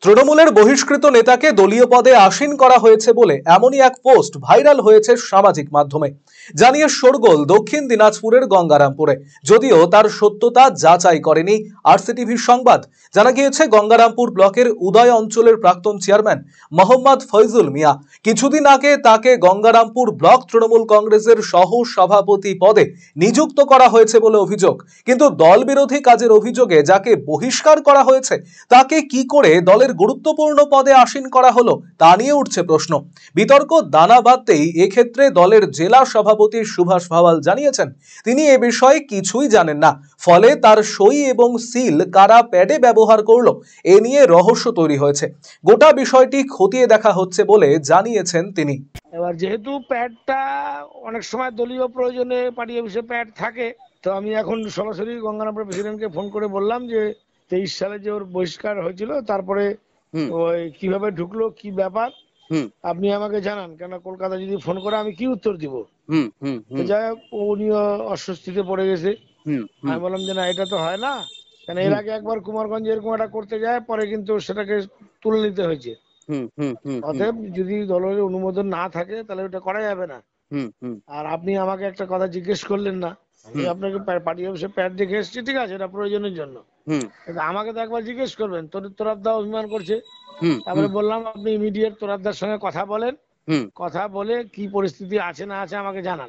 তৃণমূলের বহিষ্কৃত নেতাকে দলীয় পদে আসীন করা হয়েছে বলে এমনই এক পোস্ট ভাইরাল হয়েছে সামাজিক মাধ্যমে। জানিয়ে শোরগোল দক্ষিণ দিনাজপুরের গঙ্গারামপুরে, যদিও তার সত্যতা যাচাই করেনি আরসিটিভির সংবাদ। জানা গিয়েছে গঙ্গারামপুর ব্লকের উদয় অঞ্চলের প্রাক্তন চেয়ারম্যান মোহাম্মদ ফয়জুল মিয়া কিছুদিন আগে তাকে গঙ্গারামপুর ব্লক তৃণমূল কংগ্রেসের সহ সভাপতি পদে নিযুক্ত করা হয়েছে বলে অভিযোগ। কিন্তু দল বিরোধী কাজের অভিযোগে যাকে বহিষ্কার করা হয়েছে তাকে কি করে দলের গুরুত্বপূর্ণ পদে আসীন করা হলো তা নিয়ে উঠছে প্রশ্ন। বিতর্ক দানা বাঁধতেই এক্ষেত্রে দলের জেলা সভাপতি সুভাষ ভাওয়াল জানিয়েছেন তিনি এ বিষয়ে কিছুই জানেন না, ফলে তার সই এবং সিল কারা প্যাডে ব্যবহার করলো এ নিয়ে রহস্য তৈরি হয়েছে। গোটা বিষয়টি খতিয়ে দেখা হচ্ছে বলে জানিয়েছেন তিনি। এবার যেহেতু প্যাডটা অনেক সময় দলীয় প্রয়োজনে পার্টি অফিসে প্যাড থাকে, তো আমি এখন সরাসরি গঙ্গারামপুর প্রেসিডেন্টকে ফোন করে বললাম যে 23 সালে যে ওর বহিষ্কার হয়েছিল তারপরে ওই কিভাবে ঢুকলো, কি ব্যাপার আপনি আমাকে জানান, কেন কলকাতা যদি ফোন করে আমি কি উত্তর দিব। যাই হোক, উনি অস্বস্তিতে পড়ে গেছে। আমি বললাম যে না, এটা তো হয় না, কেন এর আগে একবার কুমারগঞ্জে এরকম একটা করতে যায়, পরে কিন্তু সেটাকে তুলে নিতে হয়েছে। অতএব যদি দলের অনুমোদন না থাকে তাহলে ওটা করা যাবে না। আর আপনি আমাকে একটা কথা জিজ্ঞেস করলেন না, আমি আপনাকে পার্টি অফিসে প্যাড দেখে এসেছি, ঠিক আছে, এটা প্রয়োজনের জন্য, আমাকে তো একবার জিজ্ঞেস করবেন। তোরাবদা অভিমান করছে। তারপরে বললাম আপনি ইমিডিয়েট তোরাবদার সঙ্গে কথা বলেন, কথা বলে কি পরিস্থিতি আছে না আছে আমাকে জানান।